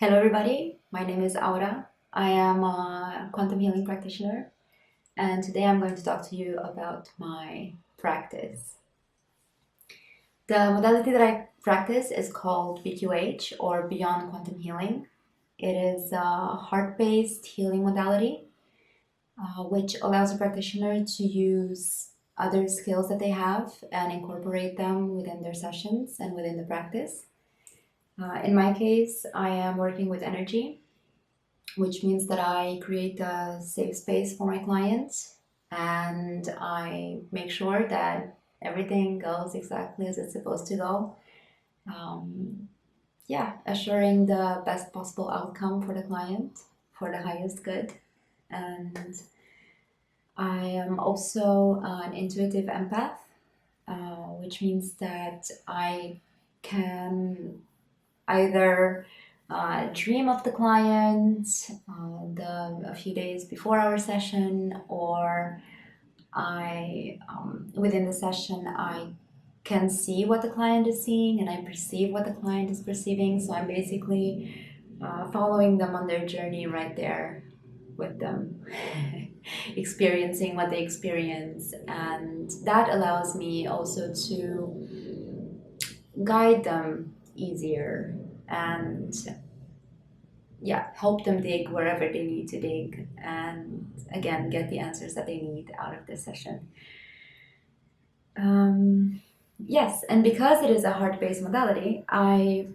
Hello, everybody. My name is Aura. I am a quantum healing practitioner, and today I'm going to talk to you about my practice. The modality that I practice is called BQH or Beyond Quantum Healing. It is a heart based healing modality which allows a practitioner to use other skills that they have and incorporate them within their sessions and within the practice. In my case, I am working with energy, which means that I create a safe space for my clients and I make sure that everything goes exactly as it's supposed to go. Um, Assuring the best possible outcome for the client for the highest good. And I am also an intuitive empath, which means that I can either dream of the client a few days before our session, or I within the session I can see what the client is seeing and I perceive what the client is perceiving. So I'm basically following them on their journey right there with them, experiencing what they experience, and that allows me also to guide them easier and help them dig wherever they need to dig and again get the answers that they need out of this session. Yes, and because it is a heart-based modality, I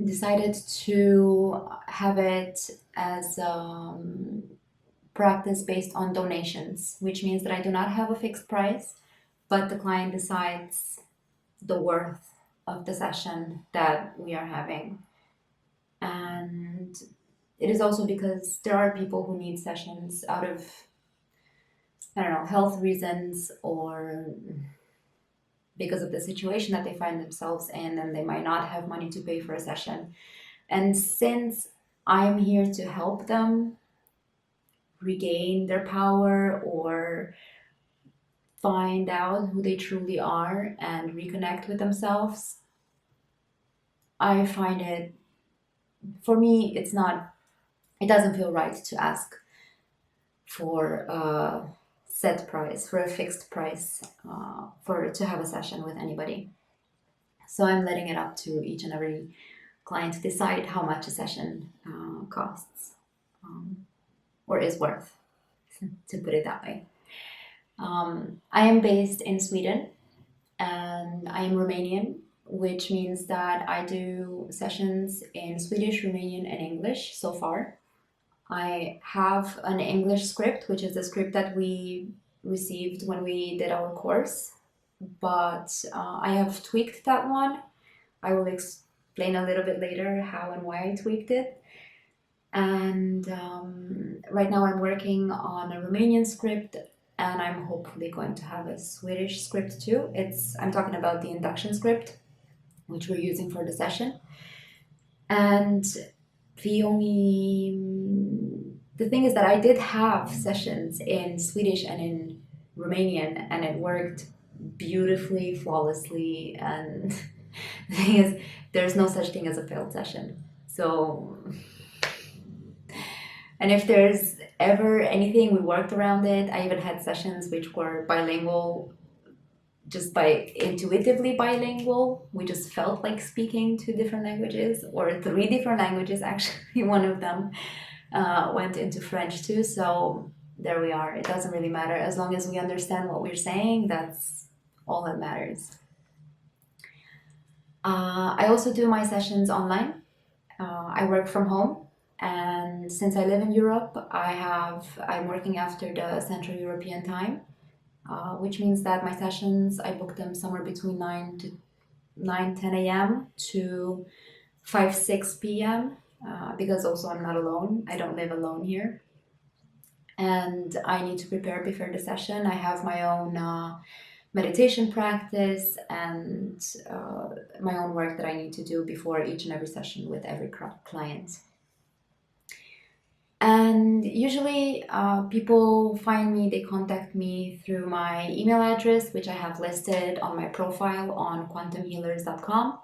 decided to have it as practice based on donations, which means that I do not have a fixed price, but the client decides the worth of the session that we are having. And it is also because there are people who need sessions out of, I don't know, health reasons or because of the situation that they find themselves in, and they might not have money to pay for a session. And since I'm here to help them regain their power or find out who they truly are and reconnect with themselves, I find it, for me, it doesn't feel right to ask for a set price, for a fixed price, for to have a session with anybody. So I'm letting it up to each and every client to decide how much a session costs or is worth, to put it that way. I am based in Sweden and I am Romanian, which means that I do sessions in Swedish, Romanian, and English so far. I have an English script, which is the script that we received when we did our course, but I have tweaked that one. I will explain a little bit later how and why I tweaked it. And right now I'm working on a Romanian script, and I'm hopefully going to have a Swedish script too. I'm talking about the induction script, which we're using for the session. And the thing is that I did have sessions in Swedish and in Romanian, and it worked beautifully, flawlessly. And the thing is, there's no such thing as a failed session. So, and if there's ever anything, we worked around it. I even had sessions which were bilingual, just by intuitively bilingual. We just felt like speaking two different languages, or three different languages, actually. One of them went into French too. So there we are. It doesn't really matter. As long as we understand what we're saying, that's all that matters. I also do my sessions online. I work from home. And since I live in Europe, I'm working after the Central European time, which means that my sessions, I book them somewhere between 10 a.m. to 5, 6 p.m. Because also I'm not alone. I don't live alone here. And I need to prepare before the session. I have my own meditation practice and my own work that I need to do before each and every session with every client. And usually people find me, they contact me through my email address, which I have listed on my profile on quantumhealers.com.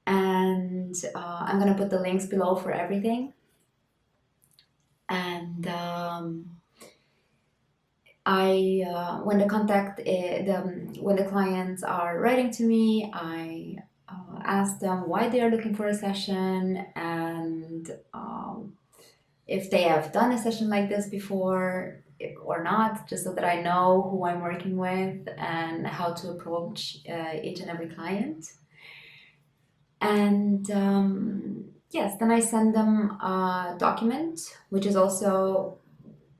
And and I'm gonna put the links below for everything. And when the clients are writing to me, I ask them why they are looking for a session, and if they have done a session like this before or not, just so that I know who I'm working with and how to approach each and every client. And yes, then I send them a document, which is also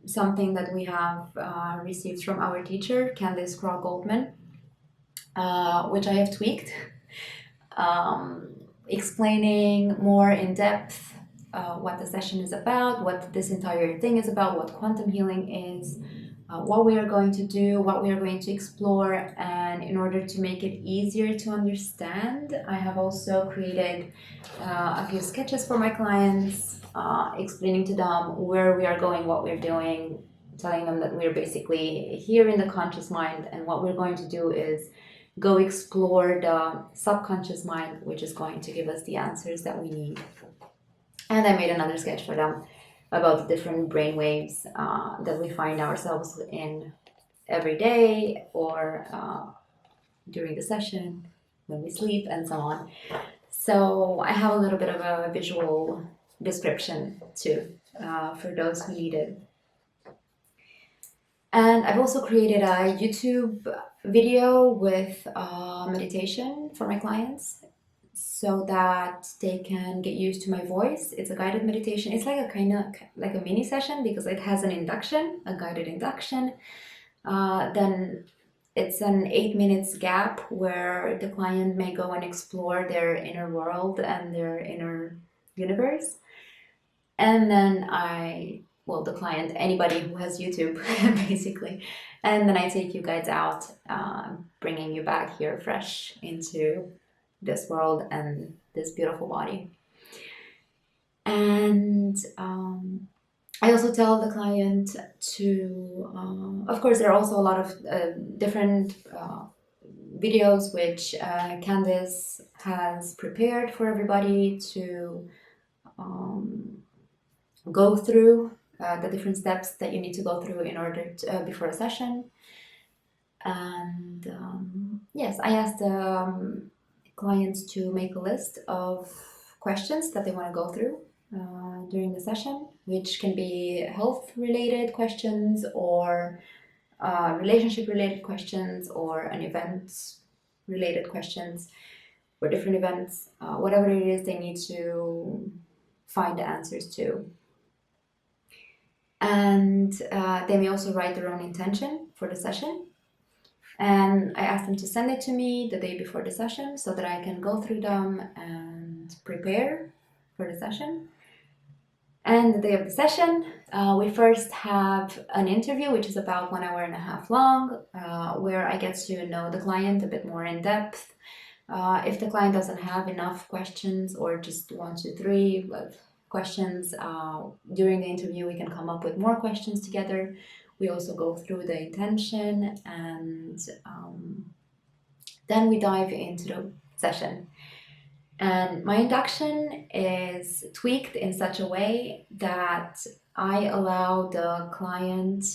something that we have received from our teacher, Candice Craw-Goldman, which I have tweaked, explaining more in depth what the session is about, what this entire thing is about, what quantum healing is, what we are going to do, what we are going to explore. And in order to make it easier to understand, I have also created a few sketches for my clients, explaining to them where we are going, what we're doing, telling them that we're basically here in the conscious mind, and what we're going to do is go explore the subconscious mind, which is going to give us the answers that we need. And I made another sketch for them about the different brain waves that we find ourselves in every day, or during the session, when we sleep, and so on. So I have a little bit of a visual description too, for those who need it. And I've also created a YouTube video with meditation for my clients, so that they can get used to my voice. It's a guided meditation. It's like a kind of like a mini session, because it has an induction, a guided induction. Then it's an 8 minutes gap where the client may go and explore their inner world and their inner universe. And then the client, anybody who has YouTube, basically. And then I take you guys out, bringing you back here fresh into this world and this beautiful body. And I also tell the client to, of course, there are also a lot of different videos which Candice has prepared for everybody to go through, the different steps that you need to go through in order to, before a session. And yes, I asked clients to make a list of questions that they want to go through during the session, which can be health related questions, or relationship related questions, or an event related questions, or different events, whatever it is they need to find the answers to. And they may also write their own intention for the session. And I asked them to send it to me the day before the session, so that I can go through them and prepare for the session. And the day of the session, we first have an interview, which is about 1.5 hours long, where I get to know the client a bit more in depth. If the client doesn't have enough questions, or just 1, 2, 3 questions, during the interview we can come up with more questions together. We also go through the intention, and then we dive into the session. And my induction is tweaked in such a way that I allow the client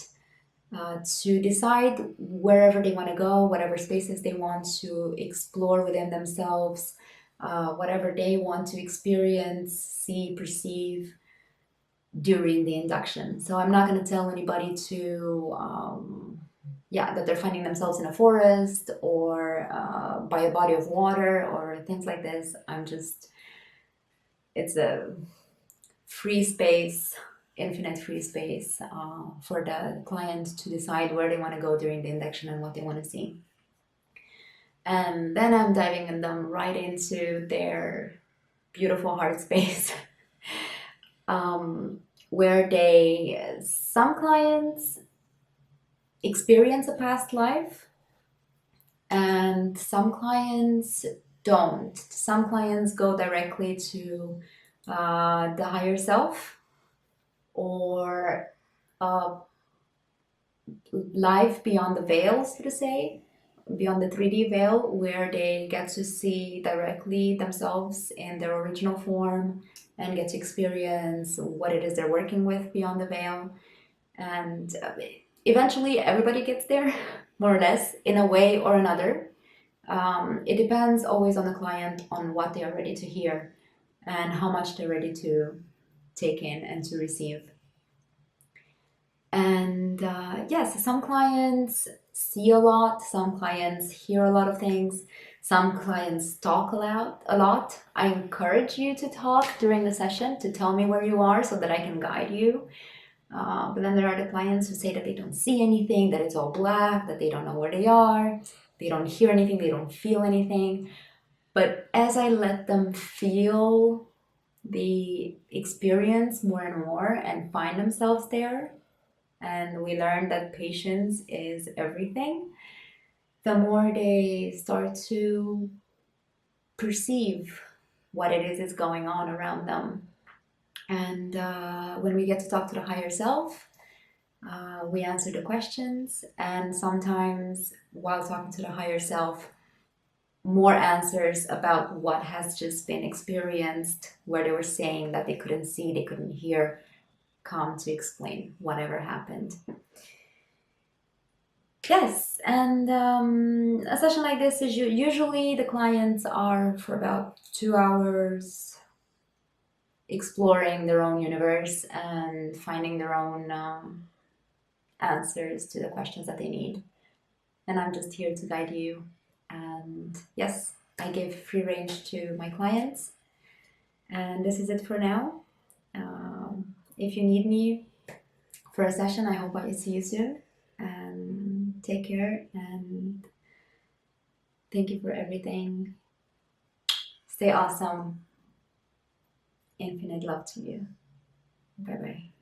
to decide wherever they want to go, whatever spaces they want to explore within themselves, whatever they want to experience, see, perceive during the induction. So I'm not going to tell anybody to that they're finding themselves in a forest, or by a body of water, or things like this. It's a free space, infinite free space, for the client to decide where they want to go during the induction and what they want to see. And then I'm diving them right into their beautiful heart space, where some clients experience a past life, and some clients don't. Some clients go directly to the higher self, or life beyond the veil, so to say, beyond the 3D veil, where they get to see directly themselves in their original form and get to experience what it is they're working with beyond the veil. And eventually everybody gets there, more or less, in a way or another. It depends always on the client, on what they are ready to hear and how much they're ready to take in and to receive. And yes, some clients see a lot, some clients hear a lot of things, some clients talk a lot. I encourage you to talk during the session, to tell me where you are so that I can guide you. But then there are the clients who say that they don't see anything, that it's all black, that they don't know where they are, they don't hear anything, they don't feel anything. But as I let them feel the experience more and more and find themselves there, and we learn that patience is everything, the more they start to perceive what it is going on around them. And when we get to talk to the higher self, we answer the questions, and sometimes while talking to the higher self, more answers about what has just been experienced, where they were saying that they couldn't see, they couldn't hear, come to explain whatever happened. Yes, and a session like this is usually the clients are for about 2 hours exploring their own universe and finding their own answers to the questions that they need. And I'm just here to guide you. And yes, I give free range to my clients. And this is it for now. If you need me for a session, I hope I see you soon. And take care, and thank you for everything. Stay awesome. Infinite love to you. Bye bye.